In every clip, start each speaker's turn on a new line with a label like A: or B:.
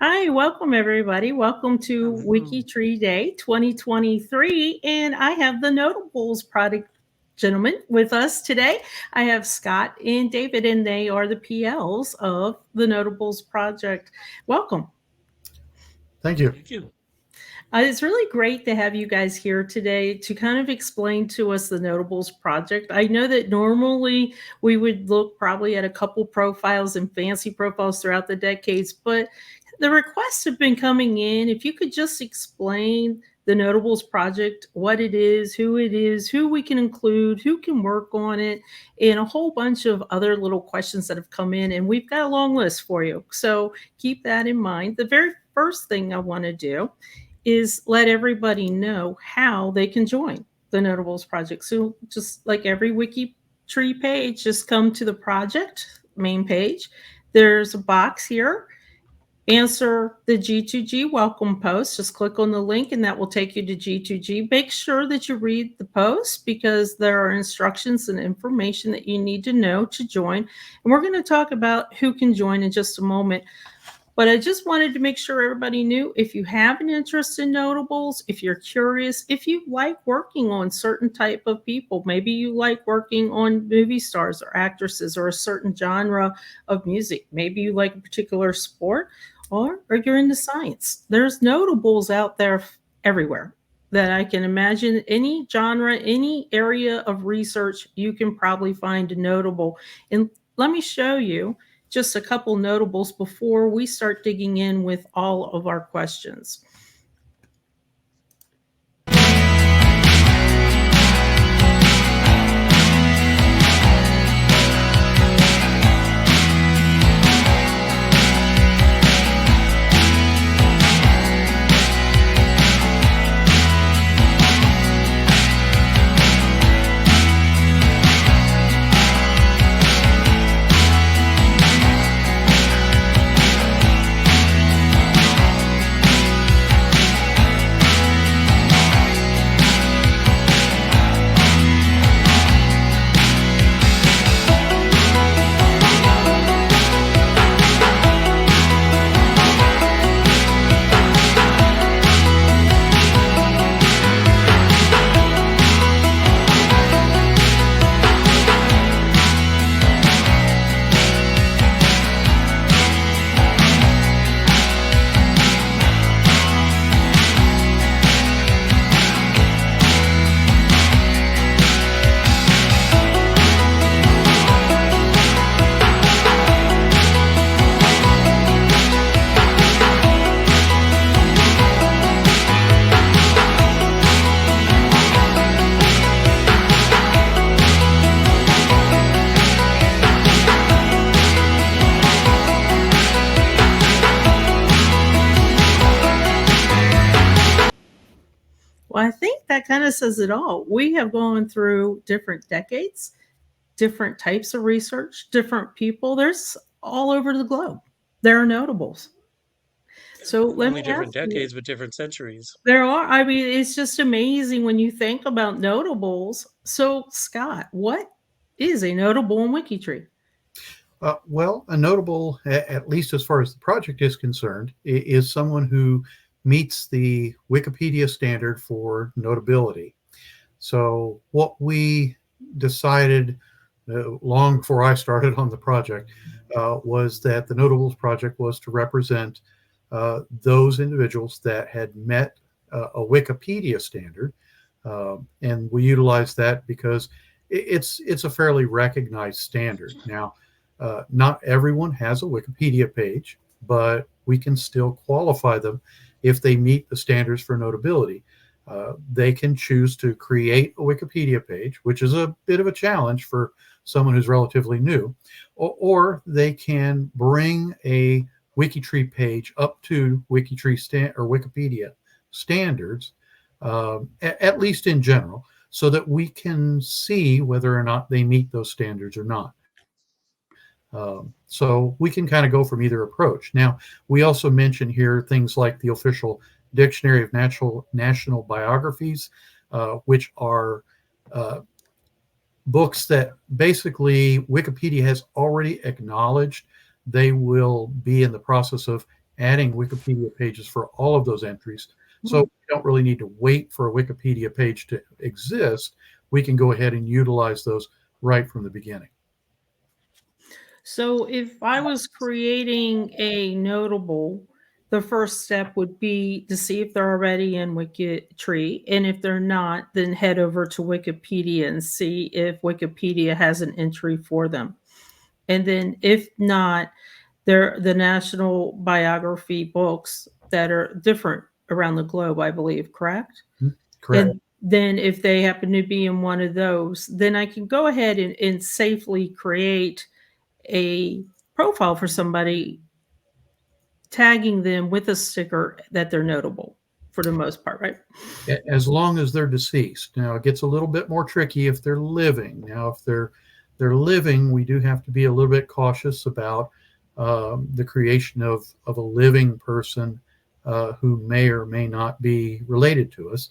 A: Hi, welcome everybody. Welcome to WikiTree Day 2023. And I have the Notables product gentlemen with us today. I have Scott and David, and they are the PLs of the Notables project. Welcome.
B: Thank you.
C: Thank you.
A: It's really great to have you guys here today to kind of explain to us the Notables project. I know that normally we would look probably at a couple profiles and fancy profiles throughout the decades, but the requests have been coming in. If you could just explain the Notables project, what it is, who we can include, who can work on it, and a whole bunch of other little questions that have come in. And we've got a long list for you. So keep that in mind. The very first thing I want to do is let everybody know how they can join the Notables project. So just like every WikiTree page, just come to the project main page. There's a box here. Answer the G2G welcome post. Just click on the link and that will take you to G2G. Make sure that you read the post because there are instructions and information that you need to know to join. And we're going to talk about who can join in just a moment. But I just wanted to make sure everybody knew if you have an interest in Notables, if you're curious, if you like working on certain type of people, maybe you like working on movie stars or actresses or a certain genre of music, maybe you like a particular sport, or you're into science. There's Notables out there everywhere that I can imagine. Any genre, any area of research, you can probably find a Notable. And let me show you just a couple Notables before we start digging in with all of our questions. Well, I think that kind of says it all. We have gone through different decades, different types of research, different people. There's all over the globe. There are Notables. So let me
C: different
A: ask
C: decades,
A: you,
C: but different centuries.
A: there are. I mean, it's just amazing when you think about Notables. So, Scott, what is a Notable in WikiTree?
B: Well, a Notable, at least as far as the project is concerned, is someone who meets the Wikipedia standard for notability. So what we decided long before I started on the project was that the Notables project was to represent those individuals that had met a Wikipedia standard. And we utilized that because it's a fairly recognized standard. Now, not everyone has a Wikipedia page, but we can still qualify them if they meet the standards for notability. They can choose to create a Wikipedia page, which is a bit of a challenge for someone who's relatively new, or they can bring a WikiTree page up to WikiTree or Wikipedia standards at least in general, so that we can see whether or not they meet those standards or not. So we can kind of go from either approach. Now, we also mention here things like the official Dictionary of National Biographies, which are books that basically Wikipedia has already acknowledged they will be in the process of adding Wikipedia pages for all of those entries. So we don't really need to wait for a Wikipedia page to exist. We can go ahead and utilize those right from the beginning.
A: So if I was creating a notable, the first step would be to see if they're already in WikiTree. And if they're not, then head over to Wikipedia and see if Wikipedia has an entry for them. And then if not, they're the national biography books that are different around the globe, I believe, correct?
B: Correct.
A: And then if they happen to be in one of those, then I can go ahead and safely create a profile for somebody, tagging them with a sticker that they're notable for the most part, right?
B: As long as they're deceased. Now it gets a little bit more tricky if they're living. Now, if they're living, we do have to be a little bit cautious about the creation of a living person who may or may not be related to us.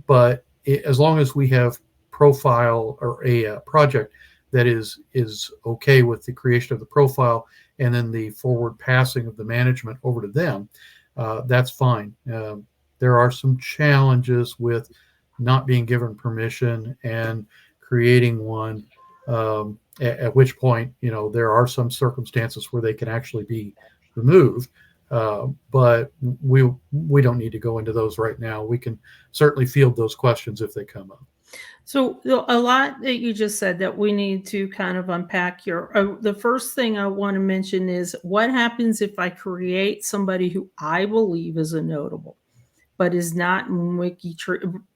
B: But as long as we have profile or a project that is okay with the creation of the profile and then the forward passing of the management over to them, that's fine. There are some challenges with not being given permission and creating one, at which point, there are some circumstances where they can actually be removed. But we don't need to go into those right now. We can certainly field those questions if they come up.
A: So a lot that you just said that we need to kind of unpack here. The first thing I want to mention is what happens if I create somebody who I believe is a notable, but is not in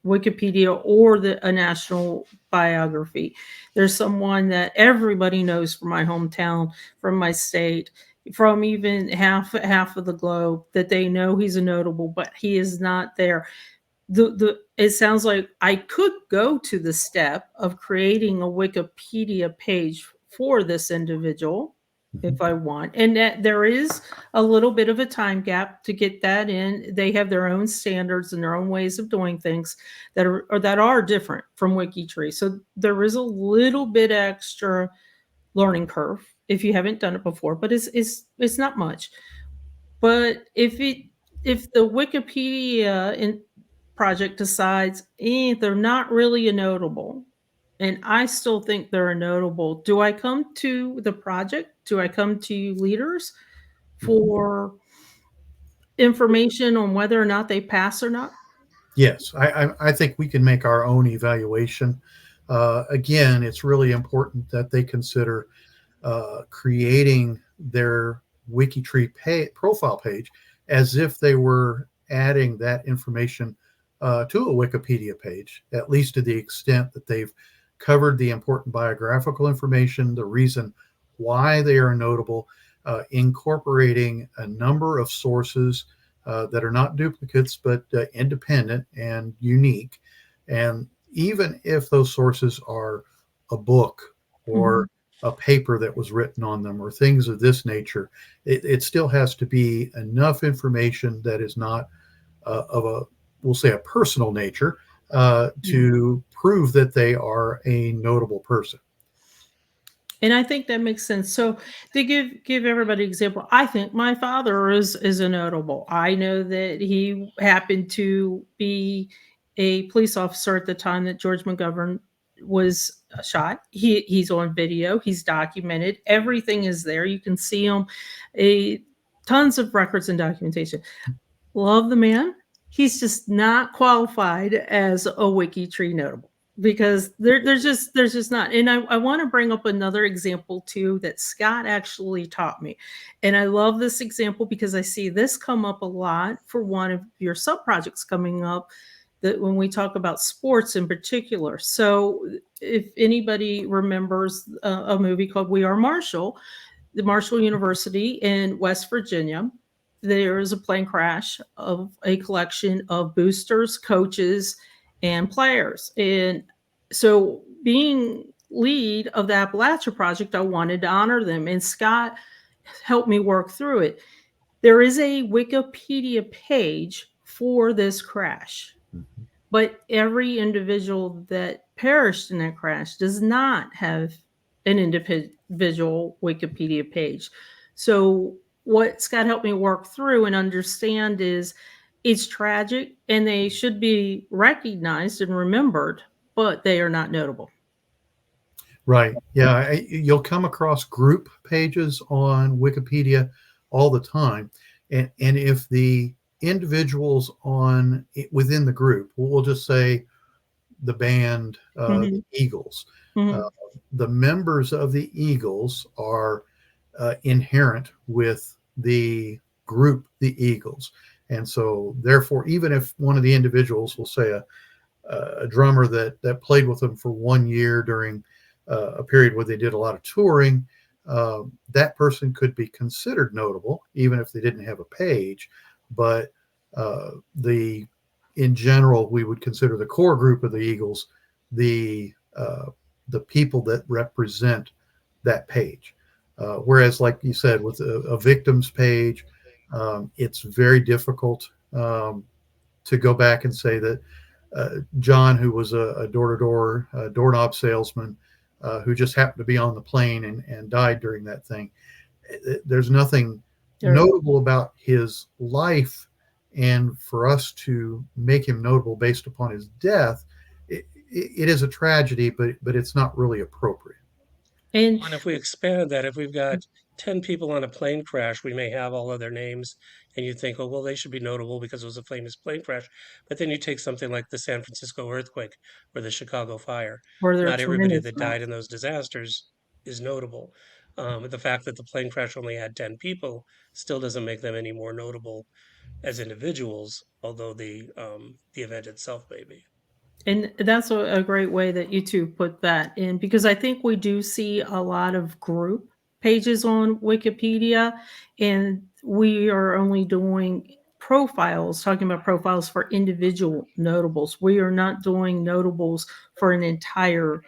A: Wikipedia or a national biography. There's someone that everybody knows from my hometown, from my state, from even half of the globe, that they know he's a notable, but he is not there. It sounds like I could go to the step of creating a Wikipedia page for this individual if I want, and that there is a little bit of a time gap to get that in. They have their own standards and their own ways of doing things that are different from WikiTree. So there is a little bit extra learning curve if you haven't done it before, but it's not much. But if the Wikipedia project decides, they're not really a notable, and I still think they're a notable, do I come to the project? Do I come to you leaders for information on whether or not they pass or not?
B: Yes, I think we can make our own evaluation. Again, it's really important that they consider creating their WikiTree profile page as if they were adding that information to a Wikipedia page, at least to the extent that they've covered the important biographical information, the reason why they are notable, incorporating a number of sources that are not duplicates but independent and unique. And even if those sources are a book or a paper that was written on them or things of this nature, it still has to be enough information that is not of a, we'll say, a personal nature to prove that they are a notable person.
A: And I think that makes sense. So to give everybody an example, I think my father is a notable. I know that he happened to be a police officer at the time that George McGovern was shot. He's on video. He's documented. Everything is there. You can see him. Tons of records and documentation. Love the man. He's just not qualified as a WikiTree notable because there's just not. And I want to bring up another example too that Scott actually taught me. And I love this example because I see this come up a lot for one of your sub projects coming up, that when we talk about sports in particular. So if anybody remembers a movie called We Are Marshall, the Marshall University in West Virginia there is a plane crash of a collection of boosters, coaches, and players. And so, being lead of the Appalachia Project, I wanted to honor them. And Scott helped me work through it. There is a Wikipedia page for this crash,
B: Mhm.
A: but every individual that perished in that crash does not have an individual Wikipedia page. So, what Scott helped me work through and understand is it's tragic and they should be recognized and remembered, but they are not notable.
B: Right. Yeah. You'll come across group pages on Wikipedia all the time. And if the individuals within the group, we'll just say the band, the
A: Mhm,
B: Eagles, uh,
A: mhm.
B: the members of the Eagles are inherent with the group, the Eagles. And so, therefore, even if one of the individuals, will say a drummer that played with them for 1 year during a period where they did a lot of touring, that person could be considered notable, even if they didn't have a page. But the in general, we would consider the core group of the Eagles the people that represent that page. Whereas, like you said, with a victim's page, it's very difficult to go back and say that John, who was a door-to-door doorknob salesman, who just happened to be on the plane and died during that thing. There's nothing
A: There-
B: notable about his life, and for us to make him notable based upon his death, it is a tragedy, but it's not really appropriate.
A: And
C: And if we expand that, if we've got 10 people on a plane crash, we may have all of their names, and you think, oh, well, they should be notable because it was a famous plane crash. But then you take something like the San Francisco earthquake or the Chicago fire.
A: were there
C: Not everybody
A: tremendous
C: that died
A: amounts.
C: in those disasters is notable. The fact that the plane crash only had 10 people still doesn't make them any more notable as individuals, although the event itself may be.
A: And that's a great way that you two put that in because I think we do see a lot of group pages on Wikipedia, and we are only doing profiles, talking about profiles for individual notables. We are not doing notables for an entire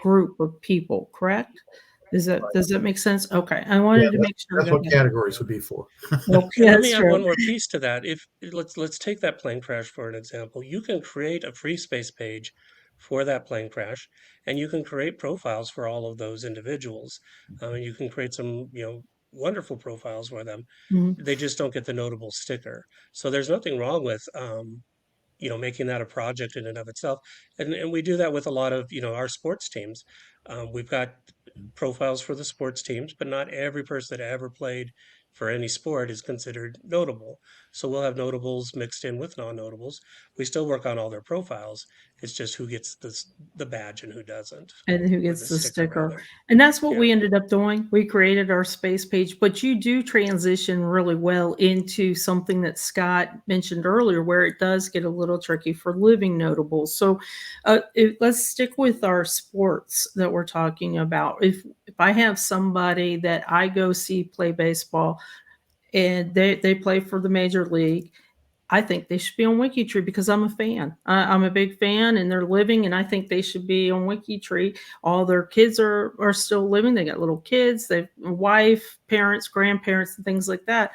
A: group of people, correct? Does that make sense? Okay. I
B: Yeah,
A: wanted to make sure I
B: that's
A: got
B: what
A: that.
B: categories would be for.
A: Okay,
C: And let me
A: that's
C: add
A: true.
C: one more piece to that. If let's take that plane crash for an example. You can create a free space page for that plane crash, and you can create profiles for all of those individuals. And you can create some, wonderful profiles for them.
A: Mhm.
C: They just don't get the notable sticker. So there's nothing wrong with making that a project in and of itself. And we do that with a lot of, our sports teams. We've got profiles for the sports teams, but not every person that ever played for any sport is considered notable. So we'll have notables mixed in with non-notables. We still work on all their profiles. It's just who gets the badge and who doesn't,
A: And who
C: or
A: gets
C: the
A: the
C: sticker
A: sticker.
C: rather.
A: And that's what
C: Yeah.
A: we ended up doing. We created our space page, but you do transition really well into something that Scott mentioned earlier, where it does get a little tricky for living notables. So let's stick with our sports that we're talking about. If I have somebody that I go see play baseball and they play for the major league, I think they should be on WikiTree because I'm a fan. I'm a big fan, and they're living, and I think they should be on WikiTree. All their kids are still living. They got little kids. They've wife, parents, grandparents, and things like that.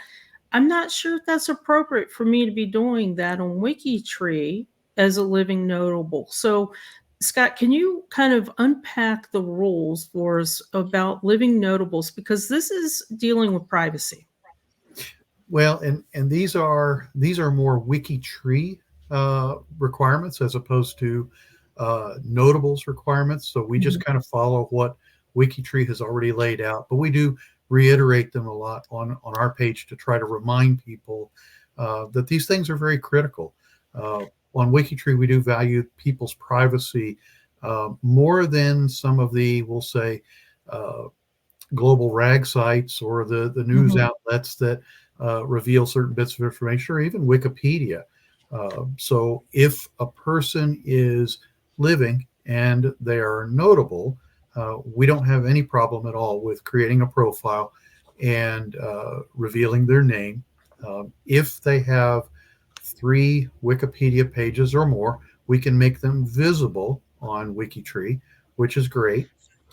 A: I'm not sure if that's appropriate for me to be doing that on WikiTree as a living notable. So, Scott, can you kind of unpack the rules for us about living notables because this is dealing with privacy?
B: Well, and these are more WikiTree requirements as opposed to notables requirements. So we just
A: Mhm.
B: kind of follow what WikiTree has already laid out, but we do reiterate them a lot on our page to try to remind people that these things are very critical. On WikiTree, we do value people's privacy more than some of the, we'll say, uh, global rag sites or the news
A: Mhm.
B: outlets that reveal certain bits of information, or even Wikipedia. So if a person is living and they are notable, we don't have any problem at all with creating a profile and revealing their name. If they have 3 Wikipedia pages or more, we can make them visible on WikiTree, which is great.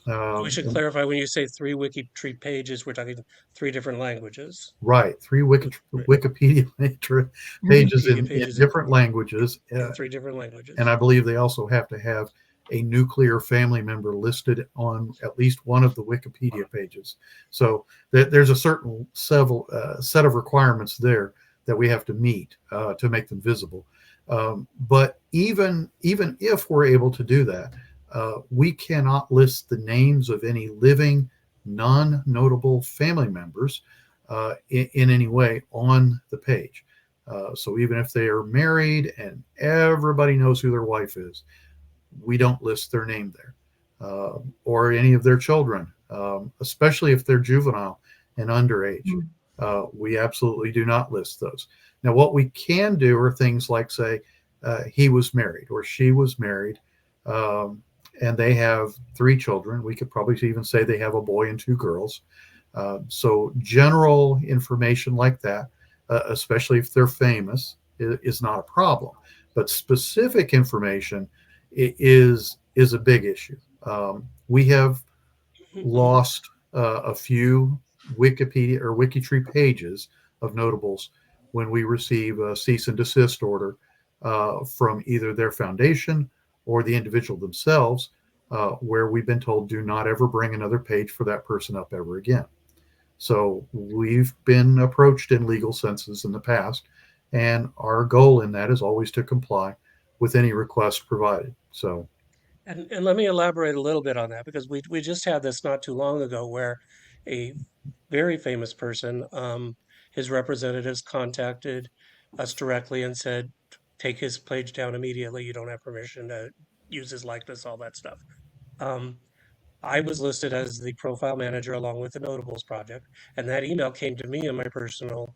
C: We should
B: And
C: clarify when you say 3 WikiTree pages, we're talking 3 different languages.
B: right, 3
C: Right.
B: Wikipedia pages
C: Wikipedia
B: in
C: pages
B: different languages,
C: in 3 different
B: and
C: languages.
B: I believe they also have to have a nuclear family member listed on at least one of the Wikipedia pages. So there's a certain set of requirements there that we have to meet to make them visible. But even if we're able to do that, we cannot list the names of any living non-notable family members in any way on the page. So even if they are married and everybody knows who their wife is, we don't list their name there, or any of their children, especially if they're juvenile and underage. We absolutely do not list those. Now, what we can do are things like say he was married or she was married, and they have 3 children. We could probably even say they have a boy and 2 girls. So general information like that, especially if they're famous, is not a problem. But specific information is a big issue. We have lost a few Wikipedia or WikiTree pages of notables when we receive a cease and desist order from either their foundation or the individual themselves, where we've been told do not ever bring another page for that person up ever again. So we've been approached in legal senses in the past, and our goal in that is always to comply with any request provided. So,
C: And let me elaborate a little bit on that because we just had this not too long ago where a very famous person, his representatives contacted us directly and said, take his page down immediately. You don't have permission to use his likeness, all that stuff. Um, I was listed as the profile manager along with the Notables project, and that email came to me in my personal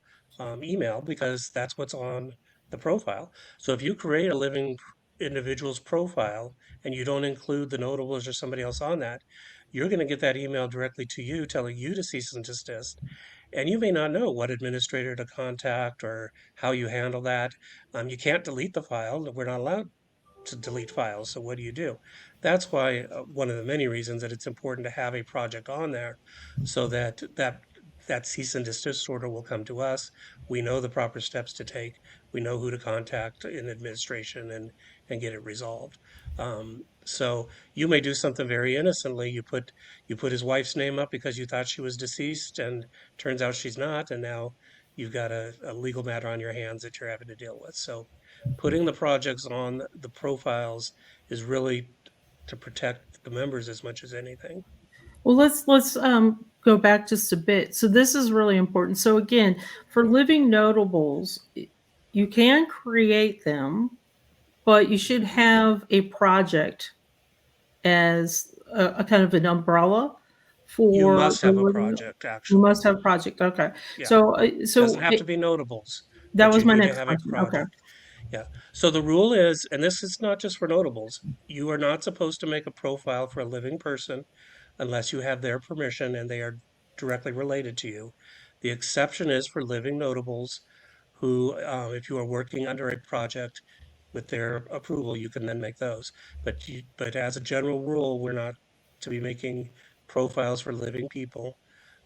C: email because that's what's on the profile. So if you create a living individual's profile and you don't include the Notables or somebody else on that, you're going to get that email directly to you telling you to cease and desist. And you may not know what administrator to contact or how you handle that. You can't delete the file. We're not allowed to delete files. So what do you do? That's why one of the many reasons that it's important to have a project on there, so that cease and desist order will come to us. We know the proper steps to take. We know who to contact in administration and get it resolved. So you may do something very innocently. You put his wife's name up because you thought she was deceased, and turns out she's not, and now you've got a legal matter on your hands that you're having to deal with. So putting the projects on the profiles is really to protect the members as much as anything.
A: Well, let's go back just a bit. So this is really important. So again, for living notables, you can create them, but you should have a project as a kind of an umbrella
C: You
A: for
C: must
A: the
C: have a
A: living.
C: project,
A: You
C: actually.
A: must have a project. Okay.
C: Yeah.
A: So
C: Doesn't have to be notables,
A: that
C: but
A: was
C: you
A: my
C: need to
A: next
C: have a
A: question. Okay.
C: project. Yeah. So the rule is, and this is not just for notables, you are not supposed to make a profile for a living person unless you have their permission and they are directly related to you. The exception is for living notables who, if you are working under a project with their approval, you can then make those. But as a general rule, we're not to be making profiles for living people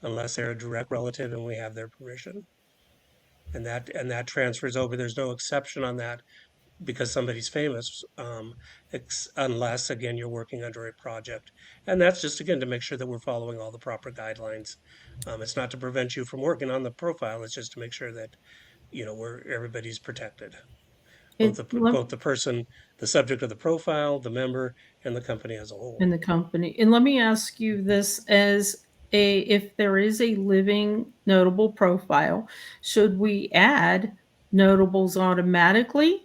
C: unless they're a direct relative and we have their permission. And that transfers over. There's no exception on that because somebody's famous, unless again you're working under a project, and that's just again to make sure that we're following all the proper guidelines. It's not to prevent you from working on the profile. It's just to make sure that we're everybody's protected,
A: It,
C: both the person, the subject of the profile, the member, and the company as a
A: in
C: whole.
A: the company. And let me ask you this as a if there is a living notable profile, should we add notables automatically?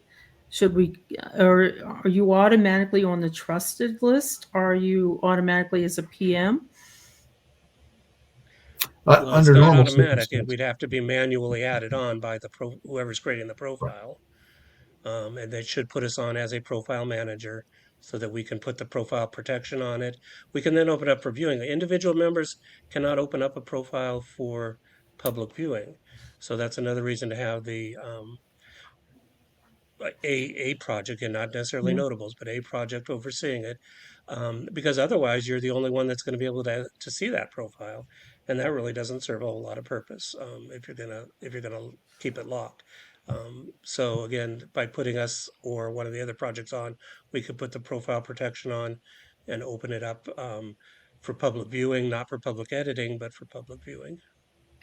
A: Should we or are you automatically on the trusted list? Are you automatically as a PM?
C: Well, it's
B: under
C: not
B: normal
C: automatic.
B: circumstances,
C: We'd have to be manually added on by whoever's creating the
B: right.
C: profile. And they should put us on as a profile manager so that we can put the profile protection on it. We can then open up for viewing. Individual members cannot open up a profile for public viewing. So that's another reason to have the a project, and not necessarily
A: Mhm.
C: notables, but a project overseeing it, because otherwise you're the only one that's going to be able to see that profile, and that really doesn't serve a whole lot of purpose, if you're gonna keep it locked. So again, by putting us or one of the other projects on, we could put the profile protection on and open it up, for public viewing, not for public editing, but for public viewing.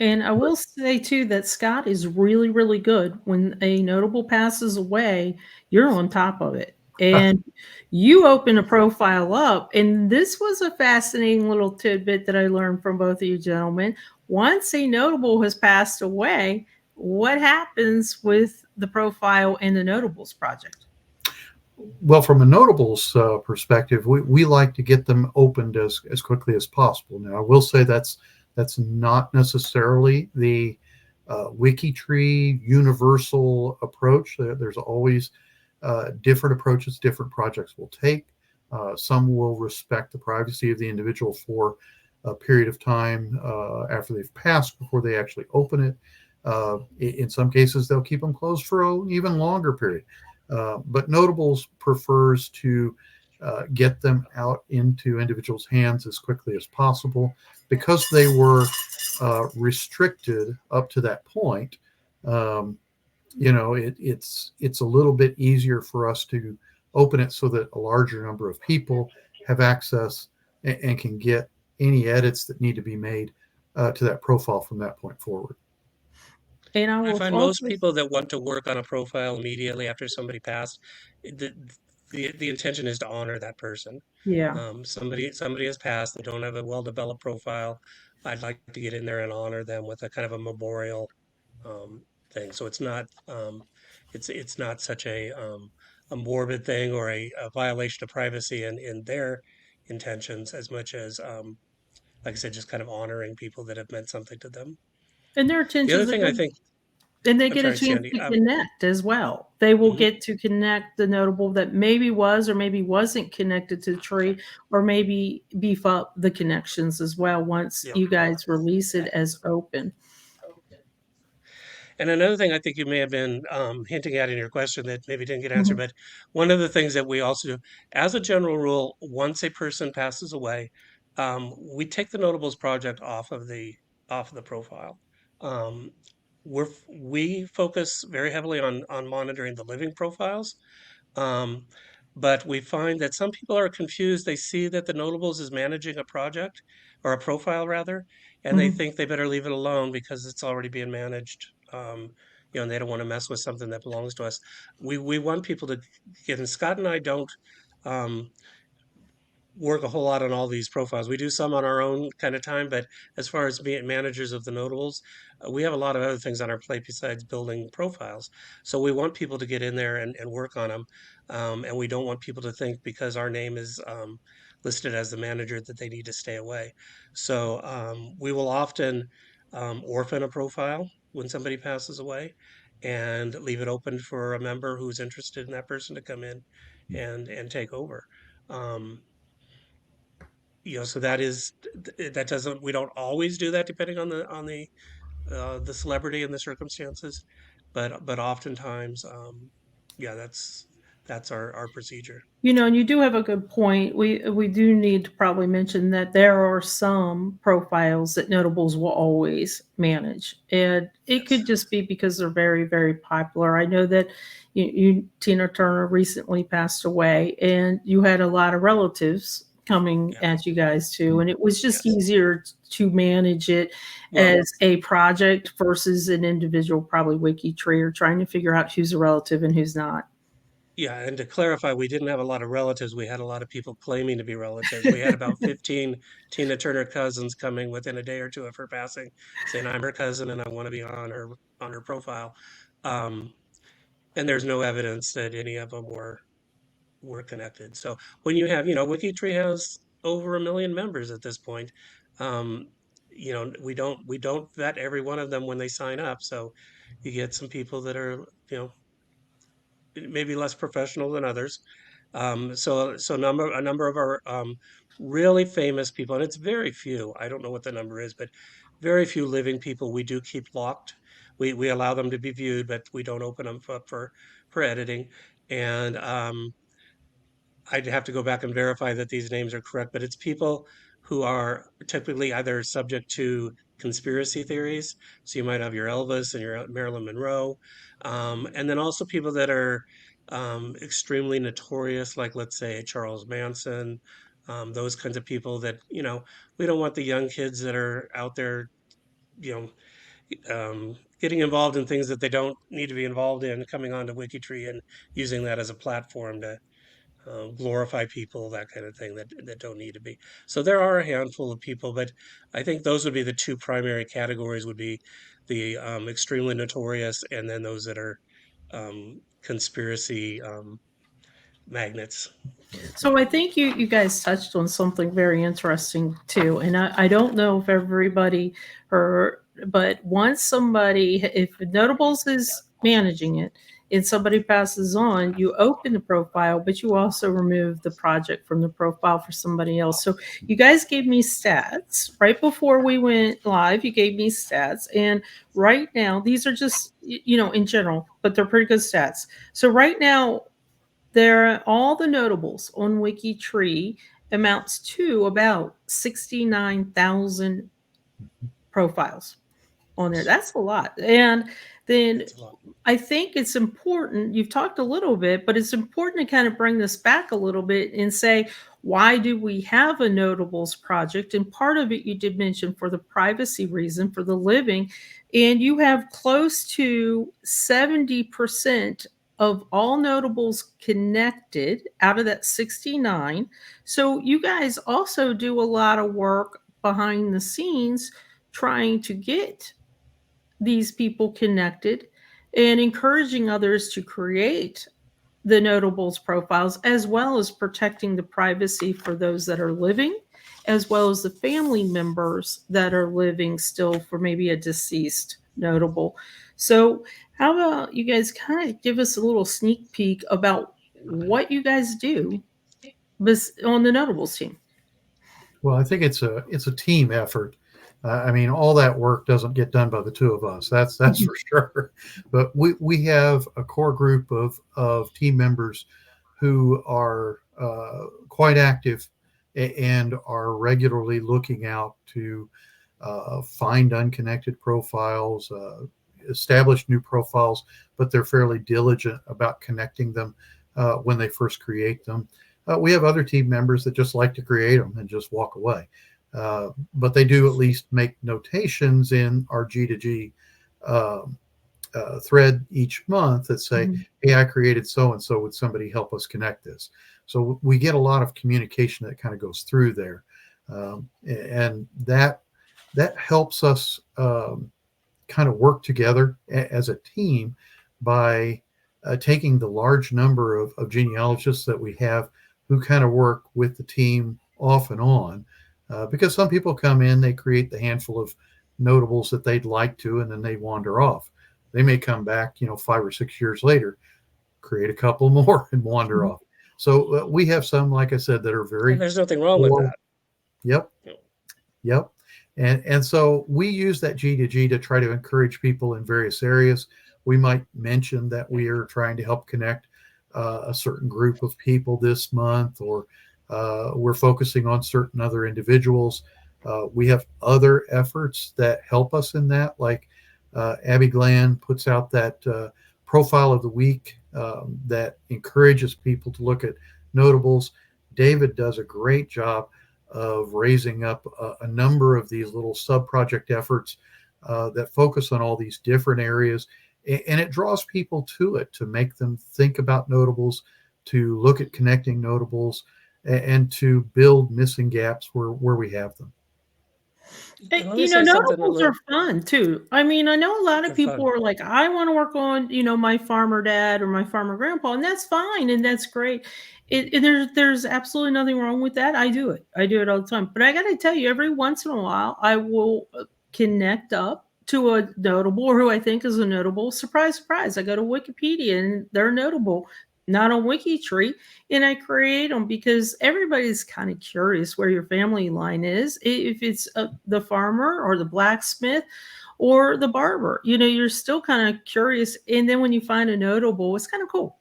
A: And I will say too that Scott is really, really good. When a notable passes away, you're on top of it. And you open a profile up, and this was a fascinating little tidbit that I learned from both of you gentlemen. Once a notable has passed away, what happens with the profile in the Notables project?
B: Well, from a notables perspective, we like to get them opened as quickly as possible. Now, I will say that's not necessarily the WikiTree universal approach. There's always different approaches different projects will take. Some will respect the privacy of the individual for a period of time after they've passed before they actually open it. In some cases, they'll keep them closed for an even longer period. But Notables prefers to get them out into individuals' hands as quickly as possible because they were restricted up to that point. Um, it's a little bit easier for us to open it so that a larger number of people have access and can get any edits that need to be made to that profile from that point forward.
A: And I
C: I
A: will
C: find most
A: also,
C: people that want to work on a profile immediately after somebody passed, the the intention is to honor that person.
A: yeah.
C: Somebody has passed, they don't have a well-developed profile. I'd like to get in there and honor them with a kind of a memorial thing. So it's not such a morbid thing or a violation of privacy in their intentions as much as like I said, just kind of honoring people that have meant something to them.
A: And their
C: The other
A: intentions are
C: thing I
A: good.
C: think,
A: And they
C: I'm
A: get a
C: sorry,
A: chance
C: Sandy.
A: to connect as well. They will
C: Mhm.
A: get to connect the notable that maybe was or maybe wasn't connected to the tree, or maybe beef up the connections as well once
C: Yeah.
A: you guys release it as open.
C: And another thing I think you may have been hinting at in your question that maybe didn't get answered,
A: Mhm,
C: but one of the things that we also do, as a general rule, once a person passes away, we take the Notables project off of the profile. Um, we focus very heavily on monitoring the living profiles. Um, but we find that some people are confused. They see that the Notables is managing a project or a profile rather, and they
A: mhm.
C: think they better leave it alone because it's already being managed. And they don't want to mess with something that belongs to us. We want people to get, and Scott and I don't um, work a whole lot on all these profiles. We do some on our own kind of time, but as far as being managers of the notables, we have a lot of other things on our plate besides building profiles. So we want people to get in there and work on them. And we don't want people to think because our name is listed as the manager that they need to stay away. So we will often orphan a profile when somebody passes away and leave it open for a member who's interested in that person to come in and take over. Um, so that doesn't we don't always do that depending on the celebrity and the circumstances, but oftentimes, yeah, that's our procedure.
A: And you do have a good point. We do need to probably mention that there are some profiles that notables will always manage, and it
C: Yes.
A: could just be because they're very, very popular. I know that Tina Turner recently passed away, and you had a lot of relatives coming
C: Yeah.
A: at you guys too, and it was just
C: Yes.
A: easier to manage it
C: Well,
A: as a project versus an individual, probably WikiTree, or trying to figure out who's a relative and who's not.
C: yeah, and to clarify, we didn't have a lot of relatives. We had a lot of people claiming to be relatives. We had about 15 Tina Turner cousins coming within a day or two of her passing, saying, "I'm her cousin and I want to be on her profile." Um, and there's no evidence that any of them were connected. So when you have, WikiTree has over 1 million members at this point. Um, we don't vet every one of them when they sign up. So you get some people that are, maybe less professional than others. So a number of our really famous people, and it's very few. I don't know what the number is, but very few living people we do keep locked. We allow them to be viewed, but we don't open them up for editing. And I'd have to go back and verify that these names are correct, but it's people who are typically either subject to conspiracy theories. So you might have your Elvis and your Marilyn Monroe, and then also people that are extremely notorious, like let's say Charles Manson, those kinds of people that, we don't want the young kids that are out there, you getting involved in things that they don't need to be involved in, coming onto WikiTree and using that as a platform to glorify people, that kind of thing that don't need to be. So there are a handful of people, but I think those would be the two primary categories: would be the extremely notorious, and then those that are conspiracy magnets.
A: So I think you guys touched on something very interesting too, and I don't know if everybody heard, but once somebody, if Notables is managing it and somebody passes on, you open the profile, but you also remove the project from the profile for somebody else. So you guys gave me stats right before we went live. You gave me stats, and right now these are just in general, but they're pretty good stats. So right now there, all the notables on WikiTree amounts to about 69,000 profiles on there. That's a lot. And then
C: It's a lot.
A: I think it's important, you've talked a little bit, but it's important to kind of bring this back a little bit and say, why do we have a notables project? And part of it you did mention for the privacy reason, for the living. And you have close to 70% of all notables connected out of that 69. So you guys also do a lot of work behind the scenes trying to get these people connected and encouraging others to create the notables profiles, as well as protecting the privacy for those that are living, as well as the family members that are living still for maybe a deceased notable. So how about you guys kind of give us a little sneak peek about what you guys do on the notables team?
B: Well, I think it's a team effort. I mean, all that work doesn't get done by the two of us. That's for sure. But we have a core group of team members who are quite active and are regularly looking out to find unconnected profiles, establish new profiles, but they're fairly diligent about connecting them when they first create them. We have other team members that just like to create them and just walk away. But they do at least make notations in our G2G thread each month that say,
A: Mhm.
B: hey, I created so and so. Would somebody help us connect this? So we get a lot of communication that kind of goes through there. And that helps us kind of work together as a team by taking the large number of genealogists that we have who kind of work with the team off and on. Because some people come in, they create the handful of notables that they'd like to, and then they wander off. They may come back, 5 or 6 years later, create a couple more and wander
A: Mhm.
B: off. So we have some, like I said, that are
C: And
B: very
C: there's nothing wrong with
B: core.
C: that.
B: Yep,
C: You know,
B: yep. And so we use that G2G to try to encourage people in various areas. We might mention that we are trying to help connect a certain group of people this month, or we're focusing on certain other individuals. We have other efforts that help us in that, like Abby Glenn puts out that profile of the week that encourages people to look at notables. David does a great job of raising up a number of these little sub-project efforts that focus on all these different areas. And it draws people to it to make them think about notables, to look at connecting notables, and to build missing gaps where we have them.
C: and let me say something a
A: Notables are
C: little.
A: fun too. I mean, I know a lot of
C: They're
A: people
C: fun.
A: are like, I want to work on, my farmer dad or my farmer grandpa, and that's fine and that's great. There's absolutely nothing wrong with that. I do it. I do it all the time. But I got to tell you, every once in a while, I will connect up to a notable or who I think is a notable. Surprise, surprise. I go to Wikipedia and they're notable. not on WikiTree, and I create them because everybody's kind of curious where your family line is. If it's the farmer or the blacksmith or the barber, you're still kind of curious. And then when you find a notable, it's kind of cool.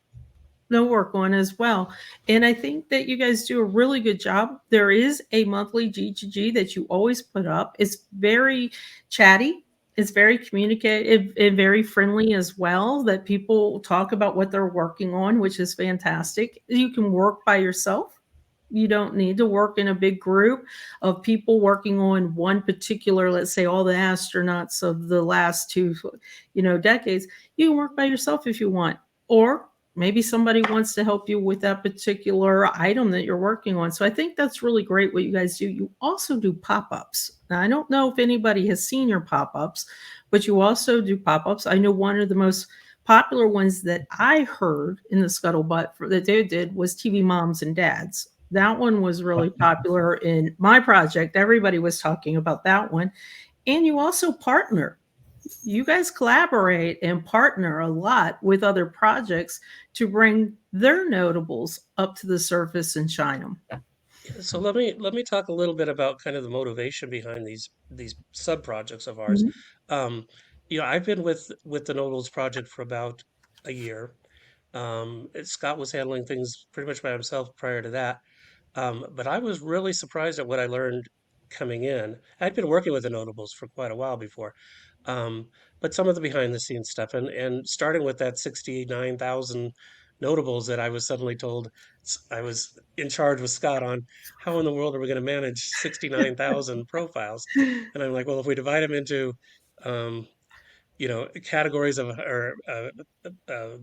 A: They'll work on as well. And I think that you guys do a really good job. There is a monthly G2G that you always put up. It's very chatty. It's very communicative and very friendly as well, that people talk about what they're working on, which is fantastic. You can work by yourself. You don't need to work in a big group of people working on one particular, let's say all the astronauts of the last two, decades. You can work by yourself if you want. Or maybe somebody wants to help you with that particular item that you're working on. So I think that's really great what you guys do. You also do pop-ups. Now, I don't know if anybody has seen your pop-ups, but you also do pop-ups. I know one of the most popular ones that I heard in the scuttlebutt that they did was TV moms and dads. That one was really popular in my project. Everybody was talking about that one. And you also partner. You guys collaborate and partner a lot with other projects to bring their notables up to the surface and shine them.
C: So let me talk a little bit about kind of the motivation behind these sub projects of ours.
A: Mhm.
C: Um, I've been with the Notables project for about a year. Scott was handling things pretty much by himself prior to that. But I was really surprised at what I learned coming in. I'd been working with the Notables for quite a while before, um, but some of the behind the scenes stuff, and starting with that 69,000 Notables that I was suddenly told I was in charge with Scott on. How in the world are we going to manage 69,000 profiles? And I'm like, well, if we divide them into um, categories of or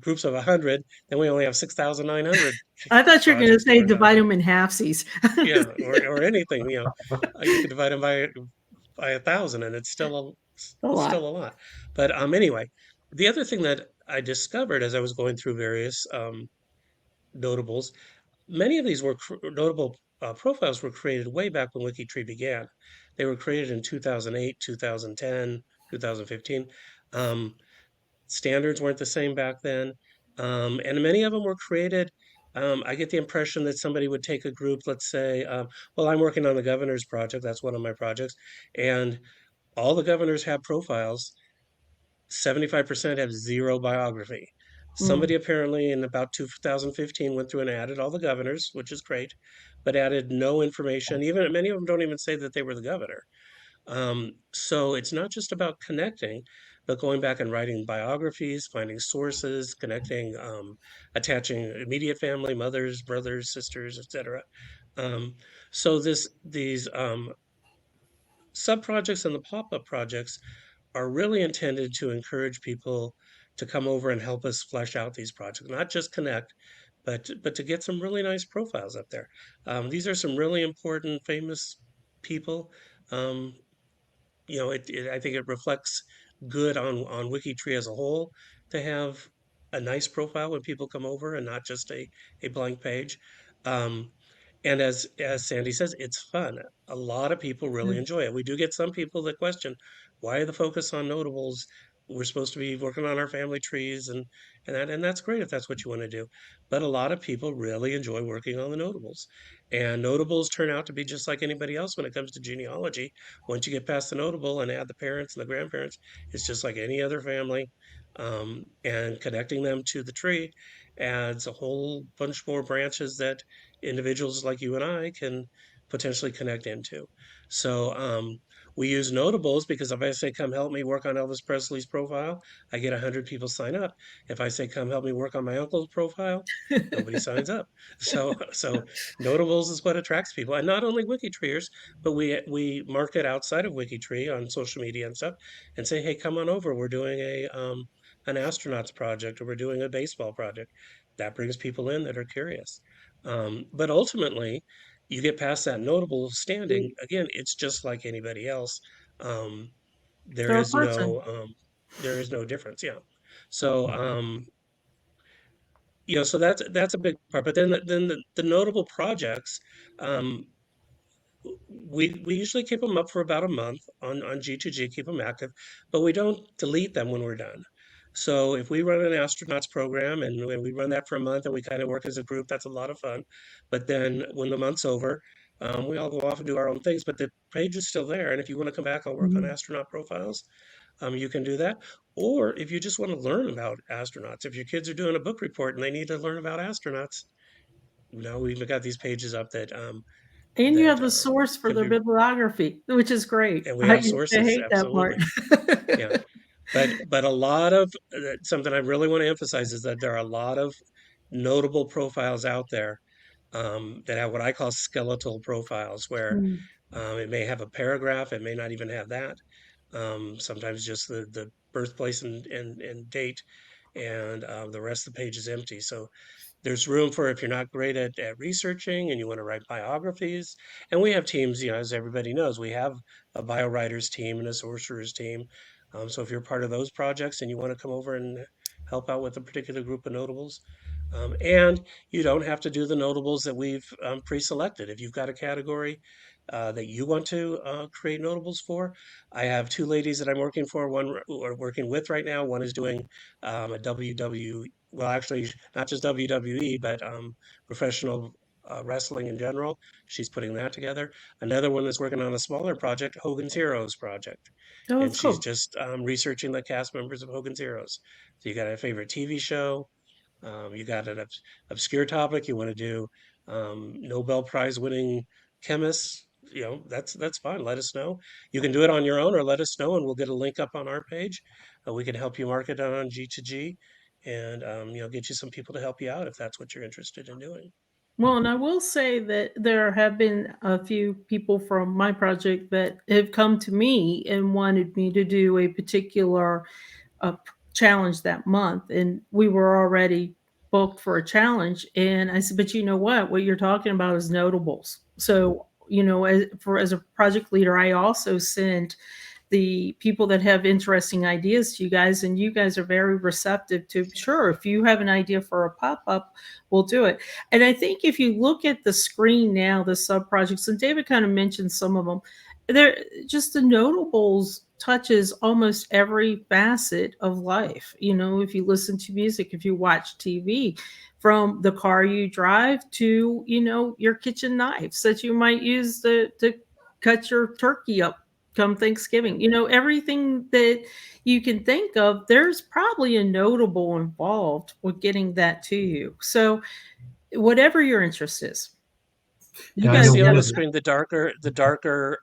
C: groups of 100, then we only have 6,900
A: I thought you were going to
C: projects to
A: say
C: work on.
A: divide them in halfsies.
C: Yeah, or anything, you could divide them by 1,000, and
A: A
C: it's
A: lot.
C: still a lot. But anyway, the other thing that I discovered as I was going through various notables, many of these notable profiles were created way back when WikiTree began. They were created in 2008, 2010, 2015. Um, Standards weren't the same back then. And many of them were created. I get the impression that somebody would take a group, let's say, well, I'm working on the governor's project. That's one of my projects. And all the governors have profiles. 75% have zero biography.
A: Mm.
C: Somebody apparently in about 2015 went through and added all the governors, which is great, but added no information. Even many of them don't even say that they were the governor. So it's not just about connecting, but going back and writing biographies, finding sources, connecting, attaching immediate family, mothers, brothers, sisters, etc. Um, so these sub projects and the pop up projects are really intended to encourage people to come over and help us flesh out these projects, not just connect, but to get some really nice profiles up there. These are some really important, famous people. Um, I think it reflects good on WikiTree as a whole to have a nice profile when people come over and not just a blank page. Um, and as Sandy says, it's fun. A lot of people really enjoy it. We do get some people that question why the focus on notables. We're supposed to be working on our family trees and that's great if that's what you want to do. But a lot of people really enjoy working on the notables. And notables turn out to be just like anybody else when it comes to genealogy. Once you get past the notable and add the parents and the grandparents, it's just like any other family. And connecting them to the tree adds a whole bunch more branches that individuals like you and I can potentially connect into. So we use notables because if I say, come help me work on Elvis Presley's profile, I get 100 people sign up. If I say, come help me work on my uncle's profile, nobody signs up. So notables is what attracts people. And not only WikiTreeers, but we market outside of WikiTree on social media and stuff and say, hey, come on over. We're doing an astronauts project or we're doing a baseball project. That brings people in that are curious. But ultimately, you get past that notable standing. Again, it's just like anybody else. Um, there
A: They're a
C: is
A: person.
C: no there is no difference. Yeah. So so that's a big part. But then the notable projects, um, we usually keep them up for about a month on G2G, keep them active, but we don't delete them when we're done. So if we run an astronauts program and we run that for a month and we kind of work as a group, that's a lot of fun. But then when the month's over, we all go off and do our own things, but the page is still there. And if you want to come back and work on
A: Mhm.
C: astronaut profiles, you can do that. Or if you just want to learn about astronauts, if your kids are doing a book report and they need to learn about astronauts, we've got these pages up
A: And you
C: that
A: have the source for
C: can
A: their
C: be,
A: bibliography, which is great.
C: and we
A: I
C: have
A: used to
C: sources,
A: hate that part.
C: absolutely. Yeah. But a lot of something I really want to emphasize is that there are a lot of notable profiles out there that have what I call skeletal profiles, where
A: Mm.
C: it may have a paragraph, it may not even have that. Sometimes just the birthplace and date, and the rest of the page is empty. So there's room for if you're not great at researching and you want to write biographies. And we have teams, as everybody knows, we have a bio writers team and a sorcerers team. So if you're part of those projects and you want to come over and help out with a particular group of notables, and you don't have to do the notables that we've pre-selected. If you've got a category that you want to create notables for, I have two ladies that I'm working for. One or working with right now. One is doing a WW, well, actually, not just WWE, but professional wrestling in general. She's putting that together. Another one that's working on a smaller project, Hogan's Heroes project,
A: Oh,
C: and
A: that's
C: she's
A: cool.
C: just researching the cast members of Hogan's Heroes. So you got a favorite TV show, you got an obscure topic you want to do, Nobel Prize winning chemists. That's fine. Let us know. You can do it on your own, or let us know, and we'll get a link up on our page. We can help you market it on G2G, and get you some people to help you out if that's what you're interested in doing.
A: Well, and I will say that there have been a few people from my project that have come to me and wanted me to do a particular challenge that month. And we were already booked for a challenge. And I said, but you know what you're talking about is notables. So, as a project leader, I also send the people that have interesting ideas to you guys, and you guys are very receptive to, sure, if you have an idea for a pop-up, we'll do it. And I think if you look at the screen now, the sub projects, and David kind of mentioned some of them, they're just the notables touches almost every facet of life. If you listen to music, if you watch TV, from the car you drive to your kitchen knives that you might use to cut your turkey up come Thanksgiving. Everything that you can think of, there's probably a notable involved with getting that to you. So whatever your interest is, you
B: Yeah,
C: You
B: I
C: can
A: guys
B: know
C: see on
B: one
C: the
B: of the
C: screen the darker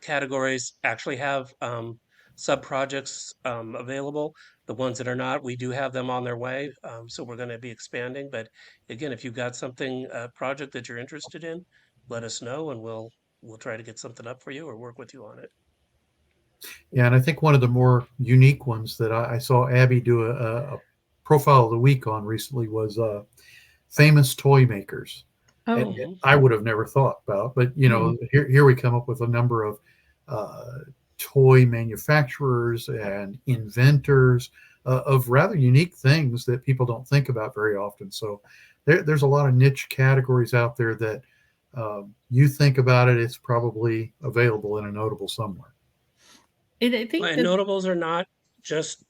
C: categories actually have sub projects available. The ones that are not, we do have them on their way. So we're going to be expanding. But again, if you've got something, a project that you're interested in, let us know and we'll try to get something up for you or work with you on it.
B: Yeah, and I think one of the more unique ones that I saw Abby do a profile of the week on recently was famous toy makers. And
A: Oh,
C: Hmm.
B: I would have never thought about, but
A: mhm.
B: here we come up with a number of uh, toy manufacturers and inventors of rather unique things that people don't think about very often. So there's a lot of niche categories out there that you think about it, it's probably available in a notable somewhere.
A: And I
C: Well,
A: think
C: and
A: that
C: notables are not just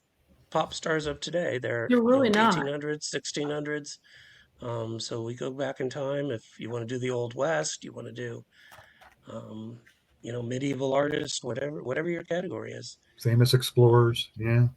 C: pop stars of today. They're,
A: you're really not.
C: 1800s, 1600s. So we go back in time. If you want to do the Old West, you want to do, um, medieval artists, whatever your category is.
B: Famous explorers, yeah.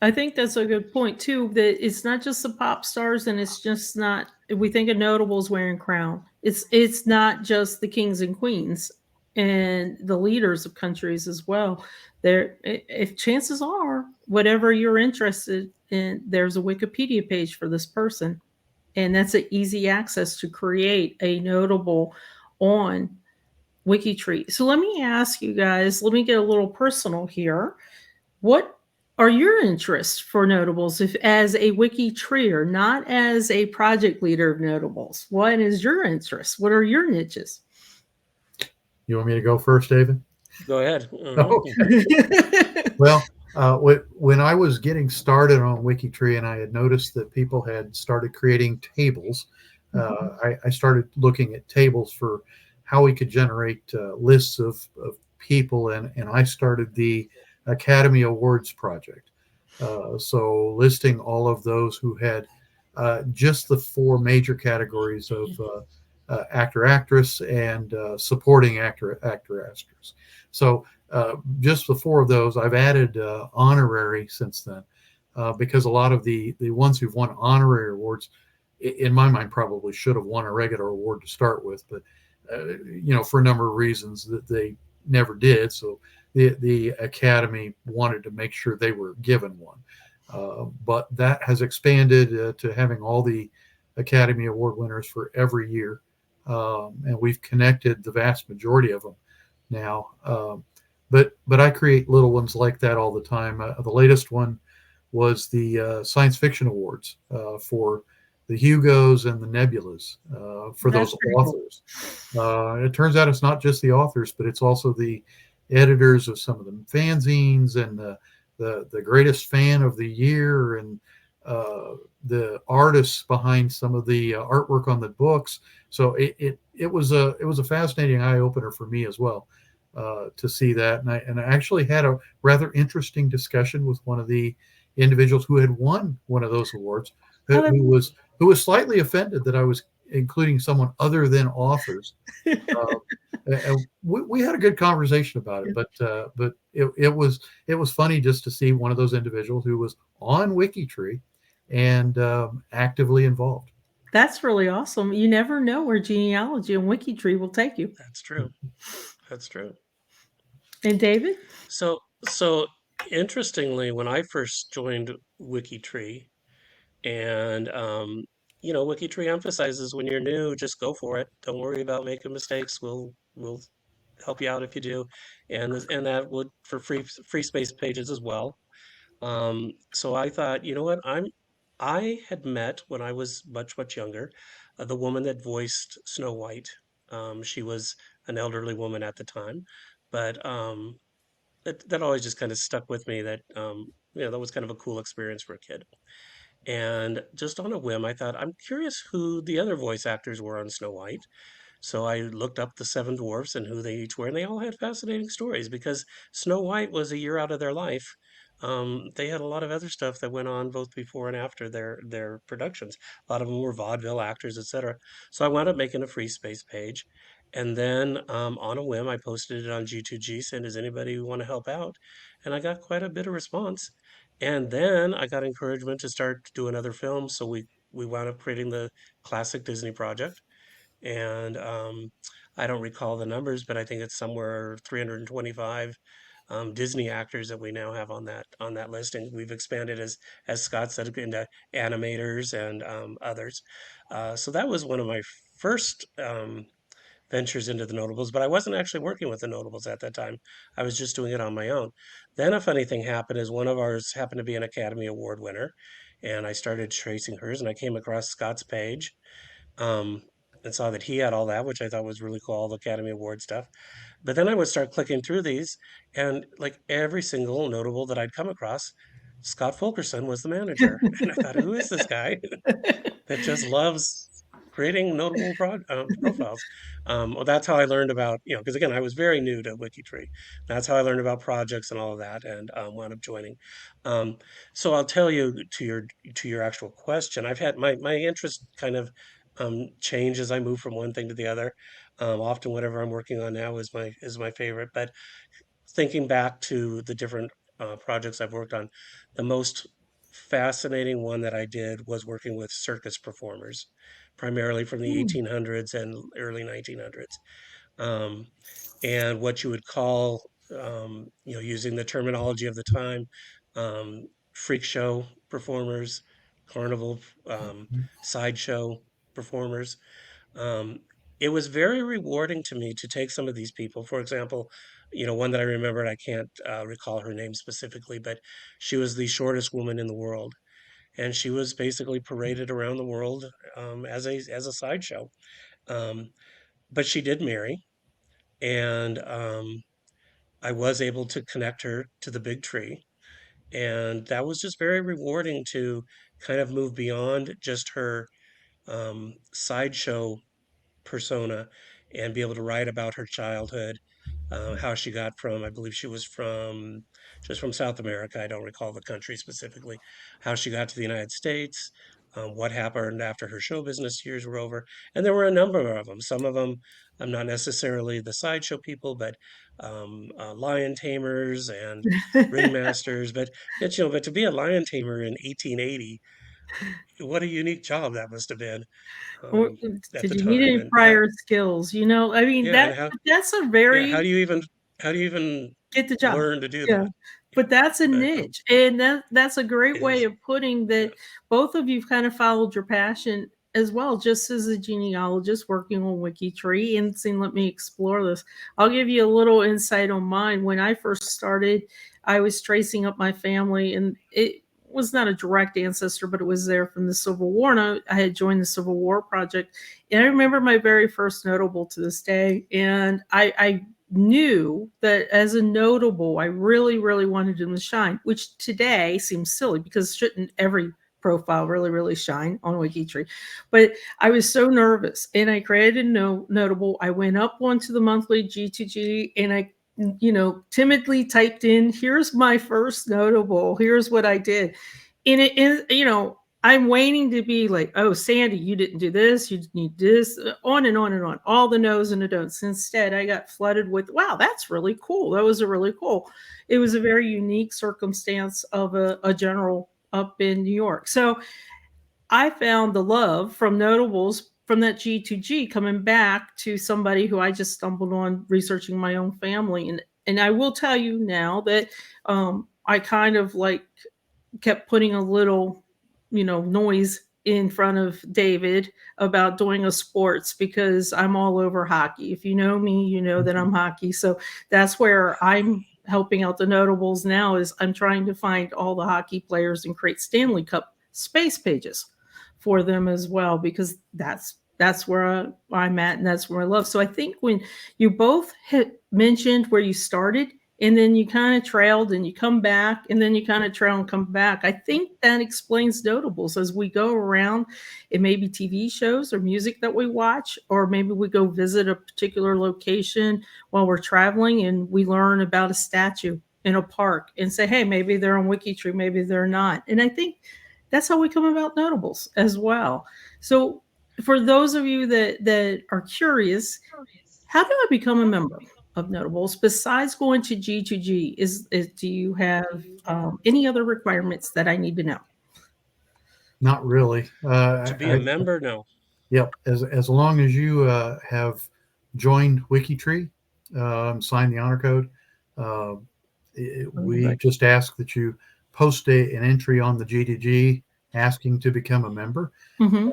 A: I think that's a good point too. That it's not just the pop stars, and it's just not. We think of notables wearing crown. It's not just the kings and queens and the leaders of countries as well. If chances are, whatever you're interested in, there's a Wikipedia page for this person, and that's an easy access to create a notable on WikiTree. So let me ask you guys. Let me get a little personal here. What are your interests for notables if as a wiki treer, not as a project leader of notables? What is your interest? What are your niches?
B: You want me to go first, David?
C: Go ahead.
B: Okay. Well, when I was getting started on WikiTree and I had noticed that people had started creating tables, I started looking at tables for how we could generate lists of people, and I started the Academy Awards project. So listing all of those who had just the four major categories of actor, actress, and supporting actor, actor, actress. So just the four of those. I've added honorary since then because a lot of the ones who've won honorary awards, in my mind, probably should have won a regular award to start with, but for a number of reasons that they never did. So the Academy wanted to make sure they were given one. But that has expanded to having all the Academy Award winners for every year. And we've connected the vast majority of them now. But I create little ones like that all the time. The latest one was the Science Fiction Awards for the Hugos and the Nebulas for
A: That's
B: those
A: pretty cool.
B: authors. It turns out it's not just the authors, but it's also the editors of some of the fanzines and the greatest fan of the year and the artists behind some of the artwork on the books. So it was a fascinating eye opener for me as well to see that. And I actually had a rather interesting discussion with one of the individuals who had won one of those awards,
A: Oh, that's
B: who was slightly offended that I was including someone other than authors. And we had a good conversation about it, but it was funny just to see one of those individuals who was on WikiTree and actively involved.
A: That's really awesome. You never know where genealogy and WikiTree will take you.
C: That's true. That's true.
A: And David?
C: So interestingly, when I first joined WikiTree, and WikiTree emphasizes when you're new, just go for it. Don't worry about making mistakes. We'll help you out if you do, and that would for free space pages as well. So I thought, you know what, I had met when I was much younger, the woman that voiced Snow White. She was an elderly woman at the time, but that always just kind of stuck with me. That that was kind of a cool experience for a kid. And just on a whim, I thought, I'm curious who the other voice actors were on Snow White. So I looked up the seven dwarfs and who they each were, and they all had fascinating stories because Snow White was a year out of their life. They had a lot of other stuff that went on both before and after their productions. A lot of them were vaudeville actors, etc. So I wound up making a free space page, and then on a whim, I posted it on G2G, saying, "Does anybody want to help out?" And I got quite a bit of response. And then I got encouragement to start doing other films, so we wound up creating the classic Disney project, and I don't recall the numbers, but I think it's somewhere 325 Disney actors that we now have on that list, and we've expanded as Scott said into animators and others. So that was one of my first ventures into the notables, but I wasn't actually working with the notables at that time. I was just doing it on my own. Then a funny thing happened is one of ours happened to be an Academy Award winner, and I started tracing hers, and I came across Scott's page, um, and saw that he had all that, which I thought was really cool, all the Academy Award stuff. But then I would start clicking through these, and like every single notable that I'd come across, Scott Fulkerson was the manager. And I thought, who is this guy that just loves creating notable profiles? Well, that's how I learned about, because again, I was very new to WikiTree. That's how I learned about projects and all of that, and wound up joining. Um, so I'll tell you to your actual question. I've had my interest kind of change as I move from one thing to the other. Often, whatever I'm working on now is my favorite. But thinking back to the different projects I've worked on, the most fascinating one that I did was working with circus performers, primarily from the
A: Hmm.
C: 1800s and early 1900s. Um, and what you would call, using the terminology of the time, freak show performers, carnival, sideshow performers. Um, it was very rewarding to me to take some of these people. For example, one that I remembered, I can't recall her name specifically, but she was the shortest woman in the world, and she was basically paraded around the world as a sideshow. Um, but she did marry, and I was able to connect her to the big tree, and that was just very rewarding to kind of move beyond just her sideshow persona and be able to write about her childhood how she got from, I believe she was from just from South America. I don't recall the country specifically, how she got to the United States, what happened after her show business years were over. And there were a number of them. Some of them, not necessarily the sideshow people, but lion tamers and ringmasters. But to be a lion tamer in 1880, what a unique job that must have been
A: Or
C: at
A: did
C: the
A: you need
C: time.
A: any
C: And
A: prior skills? You know, I mean,
C: yeah, and
A: that's a
C: yeah,
A: very
C: how do you even
A: get the job.
C: learn to do
A: Yeah.
C: that? Yeah,
A: But that's a
C: but
A: niche, and that's a great
C: it
A: way
C: is.
A: of putting
C: Yeah.
A: that both of you've kind of followed your passion as well, just as a genealogist working on WikiTree and saying, let me explore this. I'll give you a little insight on mine. When I first started, I was tracing up my family, and it was not a direct ancestor, but it was there from the Civil War. And I had joined the Civil War Project. And I remember my very first notable to this day. And I knew that as a notable, I really, really wanted him to shine, which today seems silly because shouldn't every profile really, really shine on WikiTree? But I was so nervous and I created a notable. I went up onto the monthly G2G and I, timidly typed in, here's my first notable. Here's what I did. And it is, I'm waiting to be like, oh, Sandy, you didn't do this, you need this, on and on and on, all the no's and the don'ts. Instead, I got flooded with, wow, that's really cool. That was a really cool. It was a very unique circumstance of a general up in New York. So I found the love from notables from that G2G coming back to somebody who I just stumbled on researching my own family. And I will tell you now that I kind of like kept putting a little, noise in front of David about doing a sports because I'm all over hockey. If you know me, you know that I'm hockey. So that's where I'm helping out the notables now is I'm trying to find all the hockey players and create Stanley Cup space pages for them as well because that's where I'm at and that's where I love. So I think when you both mentioned where you started and then you kind of trailed and you come back and then you kind of trail and come back. I think that explains notables as we go around. It may be TV shows or music that we watch, or maybe we go visit a particular location while we're traveling and we learn about a statue in a park and say, hey, maybe they're on WikiTree, maybe they're not. And I think that's how we come about notables as well. So for those of you that are curious, how do I become a member of Notables besides going to G2G? Do you have any other requirements that I need to know?
B: Not really.
C: To be a member, no.
B: Yep. As long as you have joined WikiTree, signed the honor code, we just ask that you post an entry on the G2G asking to become a member.
A: Mm-hmm.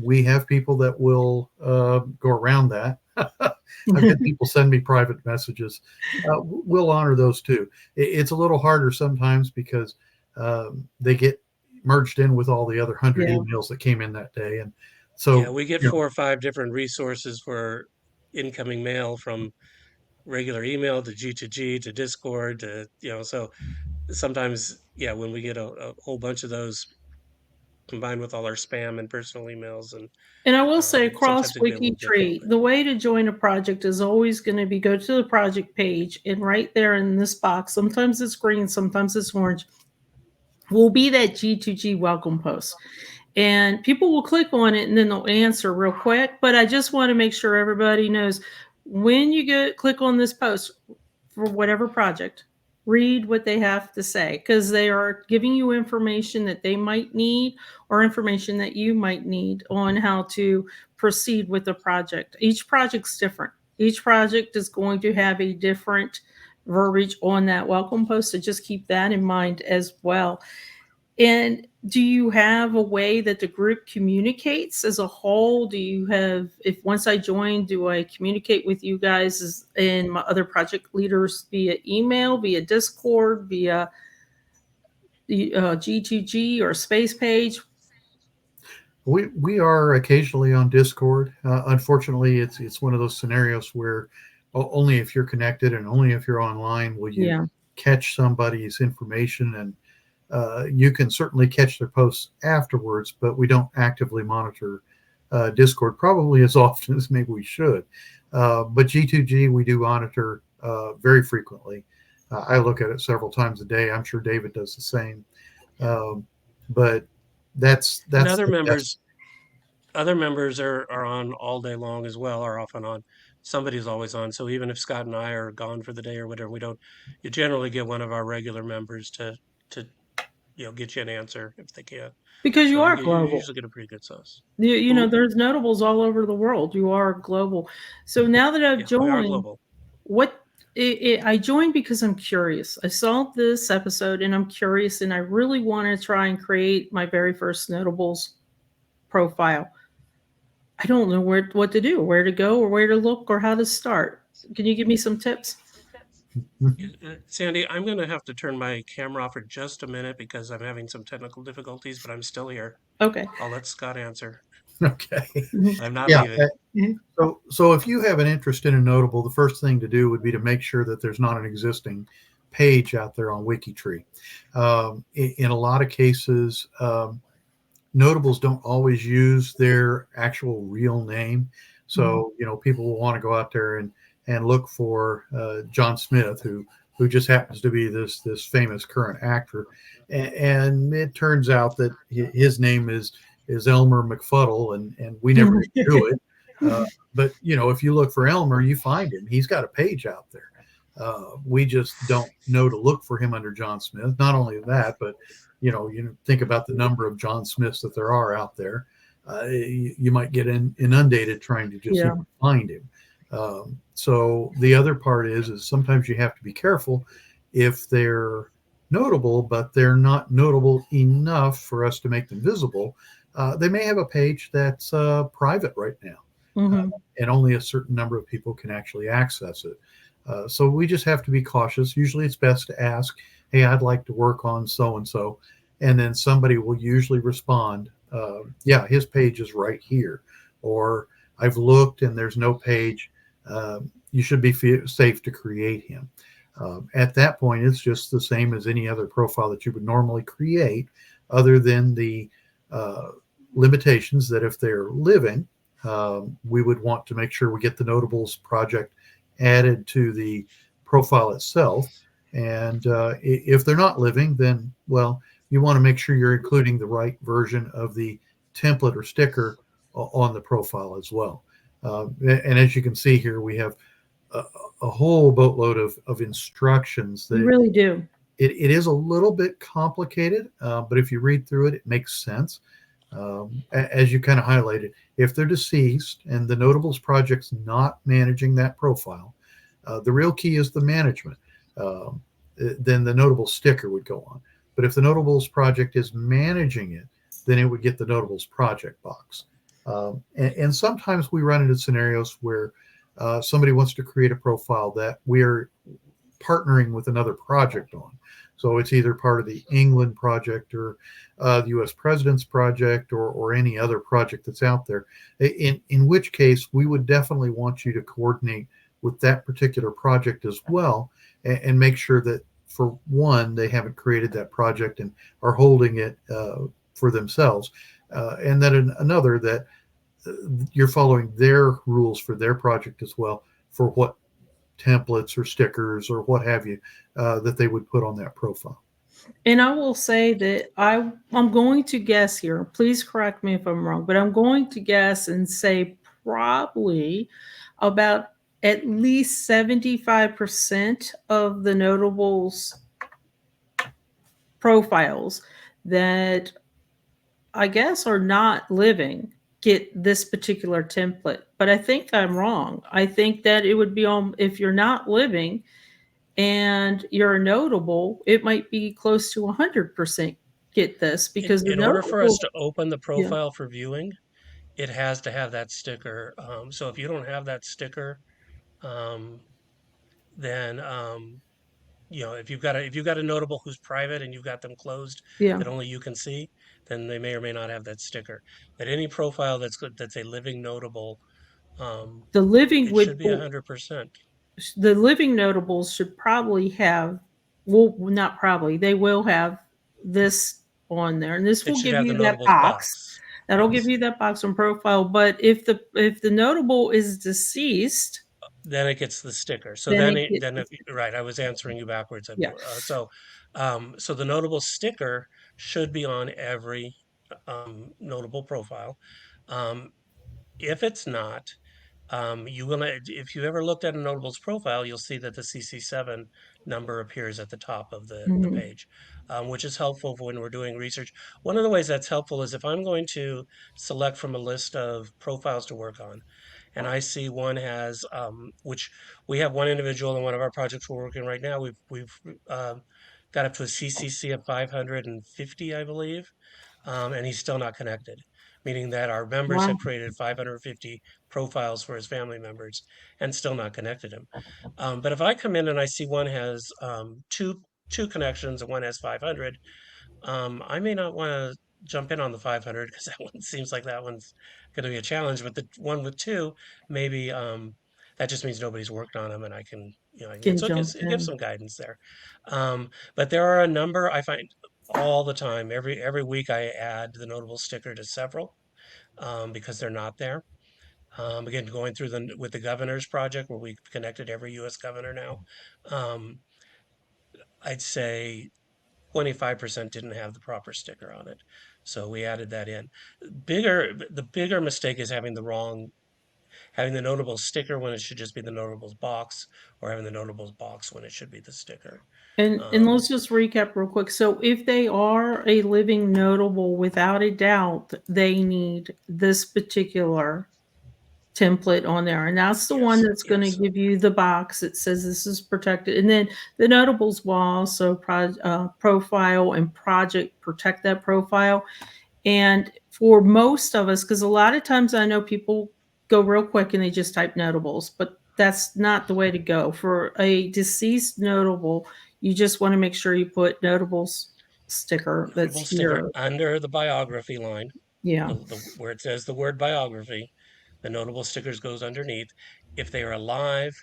B: We have people that will go around that. I've had people send me private messages. We'll honor those too. It's a little harder sometimes because they get merged in with all the other 100 emails that came in that day. And so,
C: yeah, we get 4 or 5 different resources for incoming mail from regular email to G2G to Discord to, so sometimes, yeah, when we get a whole bunch of those combined with all our spam and personal emails
A: And I will say across
C: sometimes it can be a little difficult.
A: WikiTree, the way to join a project is always going to be go to the project page and right there in this box, sometimes it's green, sometimes it's orange, will be that G2G welcome post. And people will click on it and then they'll answer real quick. But I just want to make sure everybody knows when you click on this post for whatever project, read what they have to say because they are giving you information that they might need or information that you might need on how to proceed with the project. Each project's different. Each project is going to have a different verbiage on that welcome post. So just keep that in mind as well. And do you have a way that the group communicates as a whole? Do you have, if once I join, do I communicate with you guys and my other project leaders via email, via Discord, via the G2G or space page?
B: we are occasionally on Discord. Unfortunately, it's one of those scenarios where only if you're connected and only if you're online will you catch somebody's information. And you can certainly catch their posts afterwards, but we don't actively monitor Discord probably as often as maybe we should. But G2G, we do monitor very frequently. I look at it several times a day. I'm sure David does the same. But that's
C: And
B: the best.
C: other members are on all day long as well, are often on. Somebody's always on. So even if Scott and I are gone for the day or whatever, we don't. You generally get one of our regular members to get you an answer if they can.
A: Because you
C: So
A: are
C: you
A: global.
C: usually get a pretty good sauce.
A: You know,
C: Mhm.
A: there's notables all over the world. You are global. So now that I've
C: Yeah, we are
A: joined,
C: global.
A: what I joined because I'm curious. I saw this episode and I'm curious, and I really want to try and create my very first notables profile. I don't know what to do, where to go, or where to look, or how to start. Can you give me some tips?
C: Sandy, I'm going to have to turn my camera off for just a minute because I'm having some technical difficulties, but I'm still here.
A: Okay.
C: I'll let Scott answer.
B: Okay.
A: Mhm.
C: I'm not
B: Yeah.
C: leaving.
B: So if you have an interest in a notable, the first thing to do would be to make sure that there's not an existing page out there on WikiTree. In a lot of cases, notables don't always use their actual real name. So, people will want to go out there and look for John Smith, who just happens to be this famous current actor. And it turns out that his name is Elmer McFuddle, and we never knew it. But if you look for Elmer, you find him. He's got a page out there. We just don't know to look for him under John Smith. Not only that, but you think about the number of John Smiths that there are out there. You might get inundated trying to just
A: Yeah.
B: find him. So the other part is sometimes you have to be careful if they're notable, but they're not notable enough for us to make them visible. They may have a page that's private right now,
A: Mhm.
B: and only a certain number of people can actually access it. So we just have to be cautious. Usually it's best to ask, hey, I'd like to work on so and so. And then somebody will usually respond, yeah, his page is right here. Or I've looked and there's no page. You should be safe to create him. At that point, it's just the same as any other profile that you would normally create, other than the limitations that if they're living, we would want to make sure we get the Notables project added to the profile itself. And if they're not living, then, well, you want to make sure you're including the right version of the template or sticker on the profile as well. And as you can see here, we have a whole boatload of instructions.
A: You
B: That
A: really do.
B: it is a little bit complicated, but if you read through it, it makes sense. As you kind of highlighted, if they're deceased and the Notables project's not managing that profile, the real key is the management. Um, then the Notables sticker would go on. But if the Notables project is managing it, then it would get the Notables project box. And sometimes we run into scenarios where somebody wants to create a profile that we're partnering with another project on. So it's either part of the England project or the U.S. President's project or any other project that's out there. In which case, we would definitely want you to coordinate with that particular project as well, and make sure that, for one, they haven't created that project and are holding it for themselves, and then another that you're following their rules for their project as well, for what templates or stickers or what have you that they would put on that profile.
A: And I will say that I'm going to guess here. Please correct me if I'm wrong, but I'm going to guess and say probably about at least 75% of the notables profiles that I guess are not living get this particular template. But I think I'm wrong. I think that it would be on, if you're not living and you're a notable, it might be close to 100% get this, because the
C: In order for us
A: notable,
C: to open the
A: yeah,
C: profile for viewing, it has to have that sticker. So if you don't have that sticker, um, then if you've got a notable who's private and you've got them closed
A: yeah,
C: that only you can see, then they may or may not have that sticker. But any profile that's a living notable,
A: the living
C: it
A: would,
C: should be 100%.
A: the living notables should probably have, well, not probably, they will have this on there, and this
C: It
A: will
C: should
A: give
C: have the
A: you that
C: notables
A: box.
C: box.
A: That'll give
C: Yes.
A: you that box on profile. But if the notable is deceased,
C: then it gets the sticker. So
A: Then
C: then
A: it
C: it,
A: gets
C: then right, I was answering you backwards.
A: yeah.
C: So the notable sticker should be on every notable profile. Um, if it's not, you will not, if you ever looked at a notable's profile, you'll see that the CC7 number appears at the top of the
A: Mhm.
C: page, which is helpful for when we're doing research. One of the ways that's helpful is if I'm going to select from a list of profiles to work on, and I see one has, which we have one individual in one of our projects we're working right now. We've got up to a CCC of 550, I believe, and he's still not connected, meaning that our members
A: Wow.
C: have created 550 profiles for his family members and still not connected him. But if I come in and I see one has two connections and one has 500, I may not want to jump in on the 500 because that one seems like that one's going to be a challenge. But the one with two, maybe that just means nobody's worked on them, and I can, I can get.
A: Can
C: So
A: jump
C: it gives
A: in.
C: some guidance there. But there are a number I find all the time. Every week I add the notable sticker to several because they're not there. Again, going through with the governor's project where we connected every U.S. governor now, um, I'd say 25% didn't have the proper sticker on it. So we added that in. The bigger mistake is having the notable sticker when it should just be the notables box, or having the notables box when it should be the sticker.
A: And
C: Um,
A: let's just recap real quick. So if they are a living notable, without a doubt, they need this particular template on there. And that's the one
C: yes,
A: that's going to
C: yes.
A: give you the box that says this is protected. And then the notables will also profile and project protect that profile. And for most of us, because a lot of times I know people go real quick and they just type notables, but that's not the way to go. For a deceased notable, you just want to make sure you put notables sticker that's
C: Notable sticker
A: here.
C: under the biography line,
A: Yeah.
C: where it says the word biography, the notable stickers goes underneath. If they are alive,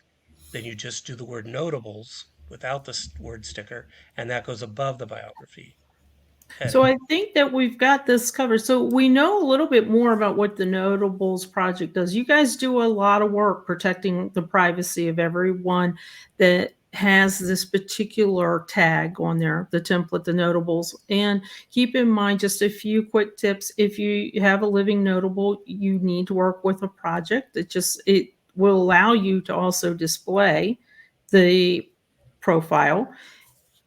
C: then you just do the word notables without the word sticker, and that goes above the biography
A: So
C: heading.
A: I think that we've got this covered. So we know a little bit more about what the Notables Project does. You guys do a lot of work protecting the privacy of everyone that has this particular tag on there, the template, the notables. And keep in mind just a few quick tips. If you have a living notable, you need to work with a project. It will allow you to also display the profile.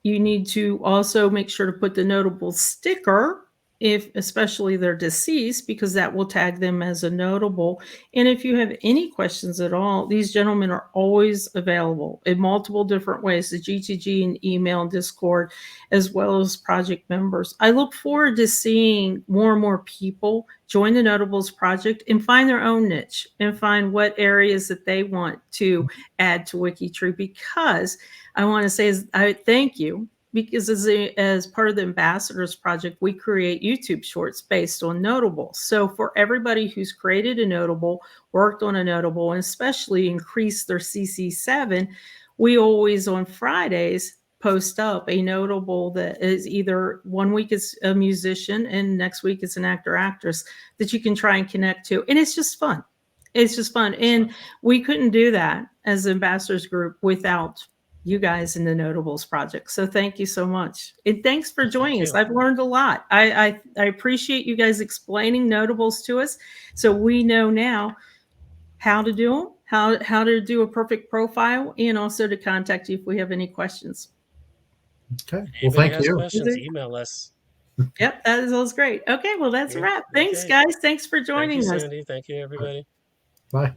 A: You need to also make sure to put the notable sticker if especially they're deceased, because that will tag them as a notable. And if you have any questions at all, these gentlemen are always available in multiple different ways, the GTG and email and Discord, as well as project members. I look forward to seeing more and more people join the Notables Project and find their own niche and find what areas that they want to add to WikiTree, because I want to say is I thank you, because as part of the Ambassadors Project, we create YouTube shorts based on notables. So for everybody who's created a notable, worked on a notable, and especially increased their CC7, we always on Fridays post up a notable that is either one week is a musician and next week it's an actor actress that you can try and connect to. And it's just fun. It's just fun. And we couldn't do that as ambassadors group without you guys in the Notables Project. So thank you so much. And thanks for
C: Well, thank
A: joining us.
C: you.
A: I've learned a lot. I appreciate you guys explaining notables to us. So we know now how to do them, how to do a perfect profile, and also to contact you if we have any questions.
B: Okay. Well,
C: Anybody
B: thank
C: has
B: you.
C: questions, email us.
A: Yep, that was great. Okay, well, that's a
C: Yeah,
A: wrap. Thanks,
C: okay.
A: guys. Thanks for
C: Thank you,
A: joining us.
C: Sandy. Thank you, everybody.
B: Bye.